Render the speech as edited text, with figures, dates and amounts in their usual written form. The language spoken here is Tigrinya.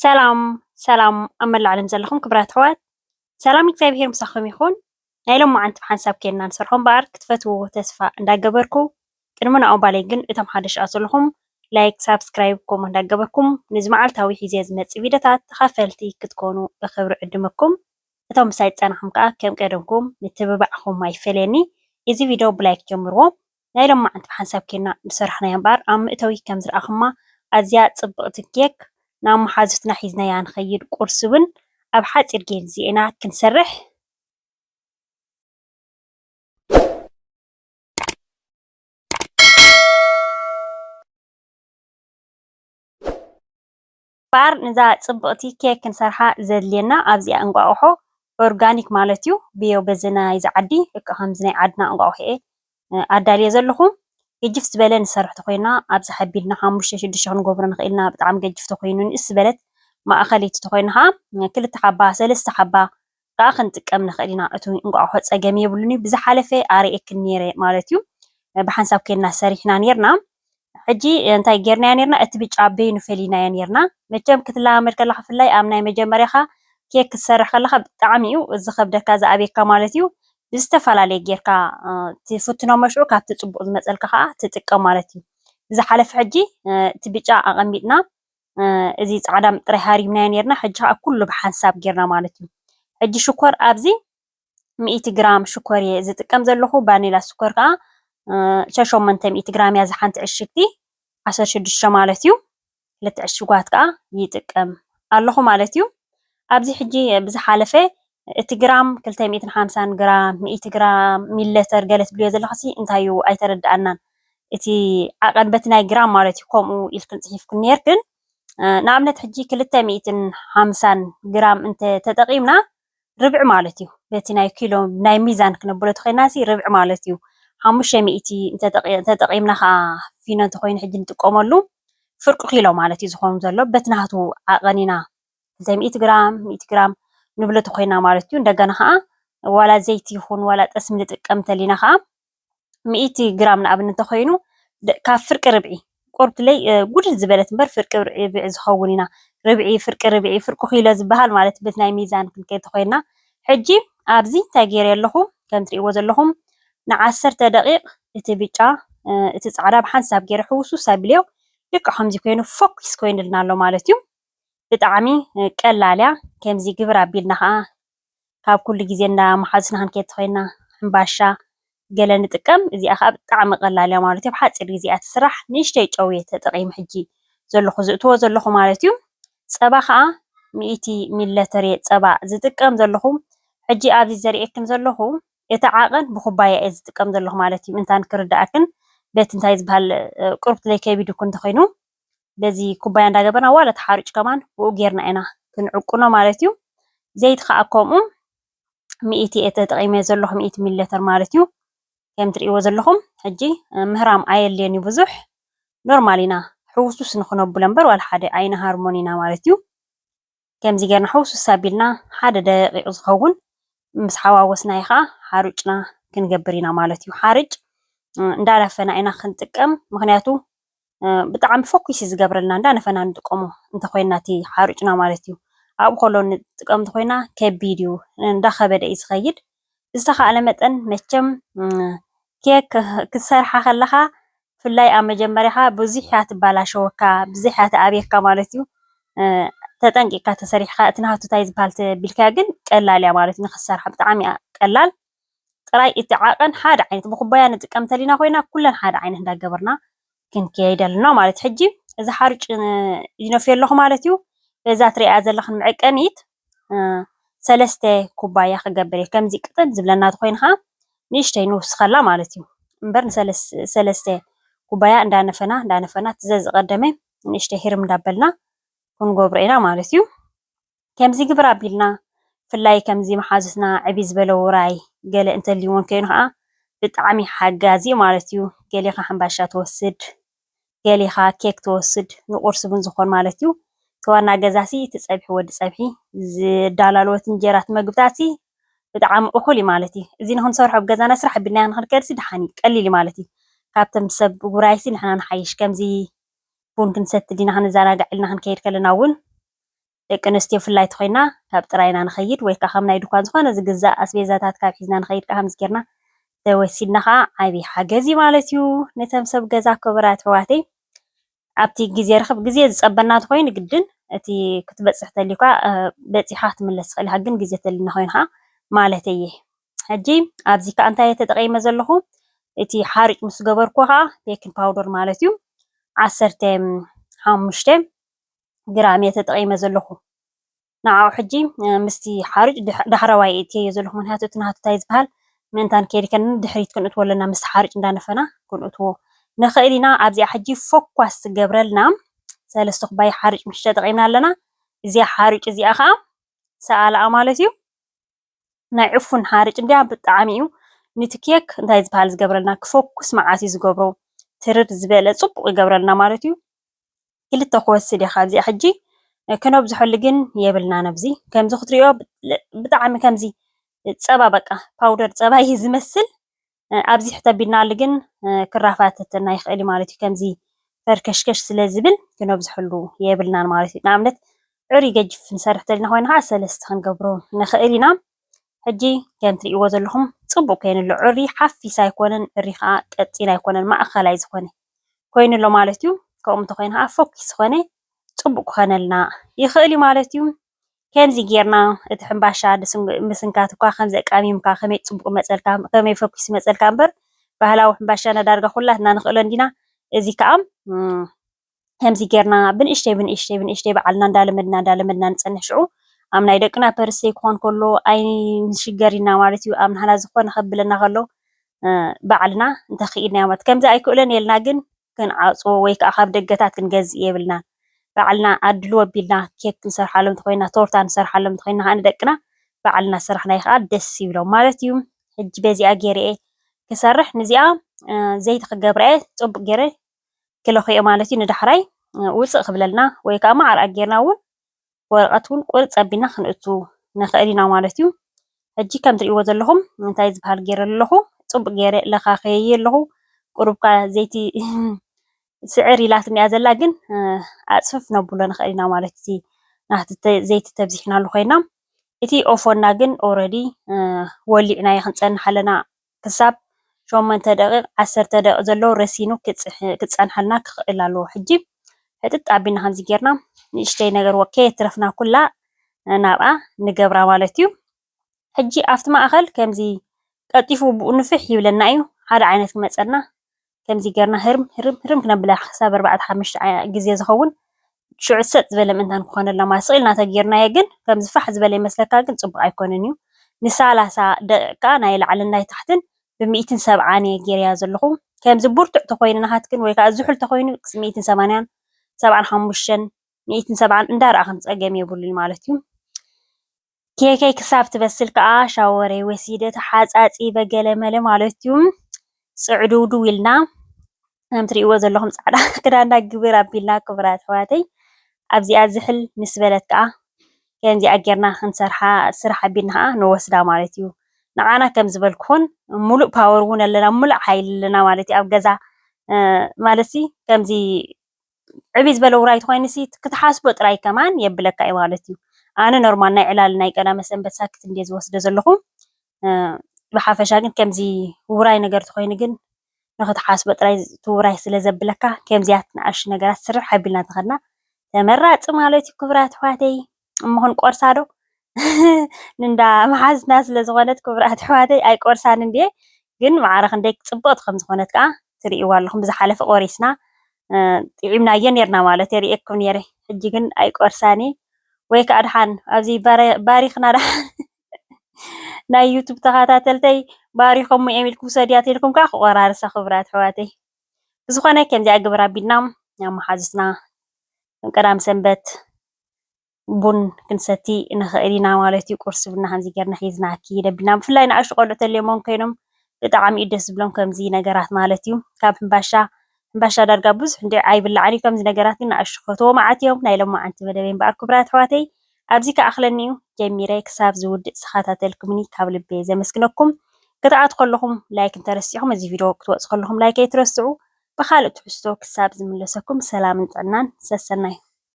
ሰላም ኣብ መላዓለም ዘለኹም ክብራት ኣሕዋት ሰላም እግዚኣብሔር ምሳኹም ይኹን። ናይ ሎም መዓልቲ ብሓንሳብ ኬድና ንሰርሖ እምበር ክትፈትውዎ ተስፋ እንዳገበርኩ ቅድሚ ንኦም ባለይ ግን እቶም ሓደሽ ዘለኹም ላይክ ሳብስክራይብ ከምኡ እንዳገበርኩም ነዚ መዓልታዊ ሒዘ ዝመፅእ ቪድዮታት ተኻፈልቲ ክትኮኑ ብክብሪ ዕድመኩም። እቶም ምሳይ ፀናሕኩም ከዓ ከም ቀደምኩም ምትብባዕኹም ኣይፈለየኒ። እዚ ቪድዮ ብላይክ ጀምርዎ። ናይ ሎም መዓልቲ ብሓንሳብ ኬድና ዝሰርሕናዮ እምበር ኣብ ምእተዊ ከም ዝረኣኹማ ኣዝያ ፅብቕቲ ኬክ ናብ መሓዙትና ሒዝናያ ንኸይድ ቁርሲ እውን ኣብ ሓፂር ግዜ ኢና ክንሰርሕ ባር ንዛ ፅብቕቲ ኬክ ክንሰርሓ ዘድልየና ኣብዚኣ እንቋቑሖ ኦርጋኒክ ማለት እዩ ብዮ በዘናይ ዝዓዲ ከምዚ ናይ ዓድና እንቋቑሖ ኣዳልየ ዘለኹ ገጅፍ ዝበለ ንሰርሕ ተኾይና ኣብዚ ሓቢልና 5-6 ክንገብሮ ንኽእል ኢና። ብጣዕሚ ገጅፍ ተኾይኑ ንእስ ዝበለት ማእኸለይቲ ተኾይና ከዓ 2 ሓባ 3 ሓባ ከዓ ክንጥቀም ንኽእል ኢና። እቲ እንቋቑሖ ፀገም የብሉን እዩ። ብዝሓለፈ ኣርኤክን ነይረ ማለት እዩ። ብሓንሳብ ኬድና ሰሪሕና ነርና። ሕጂ እንታይ ጌርናያ ነርና እቲ ብጫ በይኑ ፈሊናዮ ነርና። መቸም ክትለማመድ ከለኻ ብፍላይ ኣብ ናይ መጀመርያኻ ኬክ ክትሰርሕ ከለኻ ብጣዕሚ እዩ ዝኸብደካ ዝኣቤካ ማለት እዩ። ብዝተፈላለየ ጌርካ ትፍትኖ መሽዑ ካብቲ ፅቡቕ ዝመፀልካ ከዓ ትጥቀም ማለት እዩ። ዝሓለፈ ሕጂ እቲ ብጫ ኣቐሚጥና እዚ ፃዕዳ ጥራይ ሃሪምናዮ ነርና። ሕጂ ከዓ ኩሉ ብሓንሳብ ጌርና ማለት እዩ። ሕጂ ሽኮር ኣብዚ 100 ግራም ሽኮር እየ ዝጥቀም ዘለኹ። ቫኒላ ሽኮር ከዓ 800 ግራም እያ ዝሓንቲ ዕሽግቲ 16 ማለት እዩ። 2 ዕሽጓት ከዓ ይጥቀም ኣለኹ ማለት እዩ። ኣብዚ ሕጂ ብዝሓለፈ እቲ ግራም 250 ግራም 100 ግራም ሚሊሊተር ገለ ትብልዮ ዘለኹሲ እንታይ እዩ ኣይተረድኣናን። እቲ ዓቐን በቲ ናይ ግራም ማለት እዩ ከምኡ ኢልክን ፅሒፍክን ነርክን። ንኣብነት ሕጂ 250 ግራም ተጠቒምና ርብዒ ማለት እዩ። በቲ ናይ ኪሎ ናይ ሚዛን ክነብሎ ተኾይና ርብዒ ማለት እዩ። 500 ተጠቒምና ከዓ ፊኖ እንተኾይኑ ሕጂ ንጥቀመሉ ፍርቂ ኪሎ ማለት እዩ ዝኾኑ ዘሎ በቲ ናቱ ዓቐን ኢና 200 ግራም 100 ግራም ንብሎ ተኾይና ማለት እዩ። እንደገና ከዓ ዋላ ዘይቲ ይኹን ዋላ ጠስሚ ንጥቀም እንተሊና ከዓ 100 ግራም ንኣብነት እንተኾይኑ ካብ ፍርቂ ርብዒ ቆርብትለይ ጉድል ዝበለት እምበር ፍርቂ ርብዒ ዝኸውን ኢና ርብዒ ፍርቂ ኪሎ ዝበሃል ማለት በቲ ናይ ሚዛን ክንከይድ ተኾይና። ሕጂ ኣብዚ እንታይ ገይረ ኣለኹ ከም ትሪእዎ ዘለኹም ን10 ደቂቕ እቲ ብጫ እቲ ፃዕዳ ብሓንሳብ ገይረ ሕውስውስ ኣቢልዮ ልክዕ ከምዚ ኮይኑ ፎኩስ ኮይኑልና ኣሎ ማለት እዩ። ብጣዕሚ ቀላል እያ። ከምዚ ግብር ኣቢልና ከዓ ካብ ኩሉ ግዜ እንዳመሓዙትና ክንከይድ ተኾይና ሕምባሻ ገለ ንጥቀም። እዚኣ ከዓ ብጣዕሚ ቀላል እያ ማለት እዩ። ብሓፂር ግዜ እያ ትስራሕ። ንእሽተይ ጨው እየ ተጠቒመ ሕጂ ዘለኹ ዝእትዎ ዘለኹ ማለት እዩ። ፀባ ከዓ 100 ሚሊሊተር ፀባ ዝጥቀም ዘለኹ። ሕጂ ኣብዚ ዘርእየክን ዘለኹ እቲ ዓቐን ብኩባያ እየ ዝጥቀም ዘለኹ ማለት እዩ። እንታይ ንክርዳእክን በቲ እንታይ ዝበሃል ቁርብትለይ ከቢድኩን እንተኾይኑ በዚ ኩባያ እንዳገበርና ዋላ ተሓርጭ ከማን ብኡ ጌርና ኢና ክንዕቁኖ ማለት እዩ። ዘይቲ ከዓ ከምኡ 100 እየ ተጠቒመ ዘለኹ 100 ሚሊሊተር ማለት እዩ። ከም ትሪእዎ ዘለኹም ሕጂ ምህራም ኣየድልየን እዩ ብዙሕ ኖርማል ኢና ሕውስውስ ንክነብሎ እምበር ዋላ ሓደ ኣይነሃርሞን ኢና ማለት እዩ። ከምዚ ጌርና ሕውስውስ ኣቢልና 1 ደቂቕ ዝኸውን ምስ ሓዋወስናዮ ከዓ ሓሩጭና ክንገብር ኢና ማለት እዩ። ሓርጭ እንዳነፈና ኢና ክንጥቀም ምክንያቱ ብጣዕሚ ፎኩስ ዝገብረልና እንዳነፈና ንጥቀሞ እንተኮይና እቲ ሓሩጭና ማለት እዩ። ኣብኡ ከሎ ንጥቀም እንተኮይና ከቢድ እዩ እንዳኸበደ እዩ ዝኸይድ። ዝተኻእለ መጠን መቸም ኬክ ክትሰርሓ ከለኻ ብፍላይ ኣብ መጀመርያኻ ብዙሕ እያ ትበላሸወካ ብዙሕ እያ ተኣብየካ ማለት እዩ። ተጠንቂቕካ ተሰሪሕካ እቲ ናቱ እንታይ ዝበሃል ተቢልካ ግን ቀላል እያ ማለት እዩ። ንክትሰርሓ ብጣዕሚ እያ ቀላል። ጥራይ እቲ ዓቐን ሓደ ዓይነት ብኩባያ ንጥቀም እንተሊና ኮይና ኩለን ሓደ ዓይነት እንዳገበርና ክንከይድ ኣለና ማለት ሕጂ እዚ ሓርጭ ይነፍዮ ኣለኹ ማለት እዩ። በዛ ትሪኣ ዘለኽን መዐቀኒት 3 ኩባያ ክገብር እየ። ከምዚ ቅጥን ዝብለና ተኮይኑ ከዓ ንእሽተይ ንውስኸላ ማለት እዩ እምበር ን3 ኩባያ እንዳነፈና ትዘዝቀደመ ንእሽተይ ሂርም እንዳበልና ክንገብሮ ኢና ማለት እዩ። ከምዚ ግብር ኣቢልና ብፍላይ ከምዚ መሓዙትና ዕብይ ዝበለ ውራይ ገለ እንተልይዎን ኮይኑ ከዓ ብጣዕሚ ሓጋዚ ማለት እዩ። ገሊኻ ሕምባሻ ትወስድ ገሊኻ ኬክ ትወስድ ንቁርሲ እውን ዝኾን ማለት እዩ። እቲ ዋና ገዛሲ እቲ ፀብሒ ወዲ ፀብሒ ዝዳላለወት እንጀራት ምግብታት ብጣዕሚ እኹል እዩ ማለት እዩ። እዚ ንክንሰርሖ ብገዛና ስራሕ ኣቢልና ንክንከድሲ ድሓን ቀሊል እዩ ማለት እዩ። ካብቶም ሰብ ጉራይሲ ንሕና ንሓይሽ ከምዚ ቡን ክንሰቲ ዲና ክንዘናጋዕ ኢልና ክንከይድ ከለና እውን ደቂ ኣንስትዮ ብፍላይ ተኮይና ካብ ጥራይና ንኸይድ ወይ ከዓ ከም ናይ ድኳን ዝኾነ ዝግዛእ ኣስቤዛታት ካብ ሒዝና ንኸይድ ከዓ ከምዚ ጌርና ተወሲድና ከዓ ዓብዪ ሓገዝ እዩ ማለት እዩ። ነቶም ሰብ ገዛ ክቡራት ኣሕዋተይ ኣብቲ ግዜ ርክብ ግዜ ዝፀበና እንተኮይኑ ግድን እቲ ክትበፅሕ ተልዩካ በፂሕካ ክትምለስ ትኽእል ኢኻ ግን ግዜ ተልዩና ኮይኑ ከዓ ማለት እየ። ሕጂ ኣብዚ ከዓ እንታይ ተጠቒመ ዘለኹ እቲ ሓርጭ ምስ ገበርኩ ከዓ ቤኪንግ ፓውደር ማለት እዩ 15 ግራም እየ ተጠቒመ ዘለኹ። ንዓኡ ሕጂ ምስቲ ሓርጭ ዳሕረዋይ እትየዮ ዘለኹ ምክንያቱ እቲ ናቱ እንታይ ዝበሃል ምእንታን ከይድከን ድሕሪት ክንእትዎ ኣለና ምስ ሓርጭ እንዳነፈና ክንእትዎ ንኽእል ኢና። ኣብዚኣ ሕጂ ፎኳስ ዝገብረልና 3 ኩባያ ሓርጭ ምስ ተጠቒምና ኣለና። እዚኣ ሓርጭ እዚኣ ከዓ ሰኣላኣ ማለት እዩ ናይ ዕፉን ሓርጭ እንድያ ብጣዕሚ እዩ ነቲ ኬክ እንታይ ዝበሃል ዝገብረልና ክፎኩስ መዓት እዩ ዝገብሮ ትርር ዝበለ ፅቡቅ ይገብረልና ማለት እዩ። ክልተ ክወስድ ኢኻ ኣብዚኣ ሕጂ ክነብዝሐሉ ግን የብልና ነብዚ ከምዚ ክትሪኦ ብጣዕሚ ከምዚ ፀባ በቃ ፓውደር ፀባ እዩ ዝመስል ኣብዚ ሕቲ ኣቢልናሉ ግን ክራፋተተና ይኽእል እዩ ማለት እዩ። ከምዚ ፈርከሽከሽ ስለ ዝብል ክነብዝሐሉ የብልናን ማለት እዩ። ንኣብነት ዕሩይ ገጅፍ ንሰርሕ ተለና ኮይና ከዓ 3 ክንገብሮ ንኽእል ኢና። ሕጂ ከም ትሪእዎ ዘለኹም ፅቡቅ ኮይኑሎ ዕሩይ ሓፊስ ኣይኮነን ዕሩይ ከዓ ቀጢን ኣይኮነን ማእኸላይ ዝኾነ ኮይኑሎ ማለት እዩ። ከምኡ እንተኮይኑ ከዓ ፎኪስ ዝኾነ ፅቡቅ ክኾነልና ይኽእል እዩ ማለት እዩ። ከምዚ ጌርና እቲ ሕምባሻ ምስንካት እኳ ከምዚ ኣቃሚምካ ከመይ ፅቡቅ መፀልካ ከመይ ፎኪስ መፀልካ እምበር ባህላዊ ሕምባሻ ዳርጋ ኩላትና ንኽእሎ እንዲና እዚ ከዓ ከምዚ ጌርና ብንእሽተይ በዓልና እንዳለመድና ንፀንሕ ሽዑ ኣብ ናይ ደቅና ፐርሰይ ክኾን ከሎ ዓይኒ ንሽገር ኢና ማለት እዩ። ኣብ ንሓና ዝኾነ ከብለና ከሎ ባዕልና እንተኽኢልና ማለት ከምዚ ኣይክእለን የልና ግን ክንዓፅዎ ወይ ከዓ ካብ ደገታት ክንገዝእ የብልና ባዕልና ኣድልዎ ኣቢልና ኬክ ክንሰርሓሎም እንተኮይና ቶርታ ንሰርሓሎም እንተኮይና ከዓ ንደቅና ባዕልና ስራሕናይ ከዓ ደስ ይብሎም ማለት እዩ። ሕጂ በዚኣ ገይረ ክሰርሕ ንዚኣ ዘይቲ ክገብራ እየ ፅቡቅ ገይረ ክለኽዮ ማለት እዩ። ንዳሕራይ ውፅእ ክብለልና ወይ ከዓ ማዕርኣ ጌርና እውን ወረቐት እውን ቁርፅ ኣቢልና ክንእቱ ንኽእል ኢና ማለት እዩ። ሕጂ ከም ትሪእዎ ዘለኹም እንታይ ዝበሃል ገይረ ኣለኹ ፅቡቅ ገይረ ለኻኸየ ኣለኹ ቁሩብካ ዘይቲ ስዕር ኢላት እኒኣ ዘላ ግን ኣፅፍፍ ነብሎ ንኽእል ኢና ማለት እቲ ናቲ ዘይቲ ተብዚሕናሉ ኮይና እቲ ኦፎና ግን ኦልሬዲ ወሊዕናዮ ክንፀንሕ ኣለና ክሳብ 8 ደቂቕ 10 ደቂቕ ዘለዎ ረሲኑ ክፀንሐልና ክኽእል ኣለዎ። ሕጂ ሕጥጥ ኣቢልና ከምዚ ጌርና ንእሽተይ ነገር ከየትረፍና ኩላ ናብኣ ንገብራ ማለት እዩ። ሕጂ ኣብቲ ማእኸል ከምዚ ቀጢፉ ብኡ ንፍሕ ይብለና እዩ ሓደ ዓይነት ክመፀና ከምዚ ጌርና ህርም ክነብላ ክሳብ 4-5 ግዜ ዝኸውን ሽዑ ሰጥ ዝበለ ምእንታን ክኾነላ ማለት ስኢልና ተጌርናዮ ግን ከምዚ ፋሕ ዝበለ ይመስለካ ግን ፅቡቅ ኣይኮነን እዩ። ን30 ደቂቃ ናይ ላዕልን ናይ ታሕትን ብ170 ጌርያ ዘለኹ ከምዚ ቡርቱዕ ተኮይኑ ናሃትክን ወይ ከዓ ዝሑል ተኮይኑ 180 75 170 እንዳረኣኸ ፀገም የብሉን ማለት እዩ። ኬከይ ክሳብ ትበስል ከዓ ሻወረይ ወሲደ ተሓፃፂበ ገለመለ ማለት እዩ። ፅዕድውድው ኢልና ከም ትሪእዎ ዘለኹም ፃዕዳ ክዳንና ግብር ኣቢልና ክቡራት ኣሕዋተይ ኣብዚኣ ዝሕል ምስ በለት ከዓ ከምዚኣ ጌርና ክንሰርሓ ስራሕ ኣቢልና ከዓ ንወስዳ ማለት እዩ። ንዓና ከም ዝበልኩን ሙሉእ ፓወር እውን ኣለና ሙሉእ ሓይሊ ኣለና ማለት እዩ። ኣብ ገዛ ማለት ከምዚ ዕብይ ዝበለ ውራይ ተኮይኑሲ ክትሓስቦ ጥራይ ከማን የብለካ እዩ ማለት እዩ። ኣነ ኖርማል ናይ ዕላል ናይ ቀዳመ ሰንበት ሳክት እንደ ዝወስደ ዘለኹ ብሓፈሻ ግን ከምዚ ውራይ ነገር ተኮይኑ ግን ንክትሓስቦ ጥራይ ትውራይ ስለ ዘብለካ ከምዚኣት ንኣሽቱ ነገራት ስራሕ ኣቢልና ተኸድና ተመራፂ ማለት እዩ። ክቡራት ኣሕዋተይ እሞኹን ቆርሳ ዶ ንንዳ መሓዝና ስለ ዝኾነት ክቡራት ኣሕዋተይ ኣይቆርሳን እንድየ ግን ማዕረ ክንደይ ፅብቕቲ ከም ዝኾነት ከዓ ትሪእዋ ኣለኹም። ብዝሓለፈ ቆሪስና ጥዒምናዮ ነርና ማለት የርእየኩም ነይረ ሕጂ ግን ኣይቆርሳን እየ ወይ ከዓ ድሓን ኣብዚ ባሪኽና ድሓን ናይ ዩቱብ ተኸታተልተይ ባሪኾም እየ ኢልኩም ሰድያ ተልኩም ከዓ ክቆራርሳ ክቡራት ኣሕዋተይ ብዝኾነ ከምዚኣ ግብር ኣቢልና ናብ መሓዙትና ቀዳም ሰንበት ቡን ክንሰቲ ንኽእል ኢና ማለት እዩ። ቁርሲ ቡና ከምዚ ጌርና ሒዝና ክይድ ኣቢልና ብፍላይ ንኣሽቱ ቆልዑ ተልየሞም ኮይኖም ብጣዕሚ እዩ ደስ ዝብሎም ከምዚ ነገራት ማለት እዩ። ካብ ሕምባሻ ዳርጋ ብዙሕ እንደ ኣይብላዕን እዩ ከምዚ ነገራት ግን ንኣሽቱ ፈትዎ መዓት እዮም ናይ ሎማዓንቲ መደበይ እምበኣር ክቡራት ኣሕዋተይ ኣብዚ ከኣኽለኒ እዩ ጀሚረ ክሳብ ዝውድእ ዝኸታተልኩምኒ ካብ ልቤ ዘመስግነኩም። ክትኣቱ ከለኹም ላይክ እንተረሲዕኹም እዚ ቪድዮ ክትወፁ ከለኹም ላይክ ኣይትረስዑ። ብካልእ ትሕዝቶ ክሳብ ዝምለሰኩም ሰላምን ጥዕናን ሰሰናይ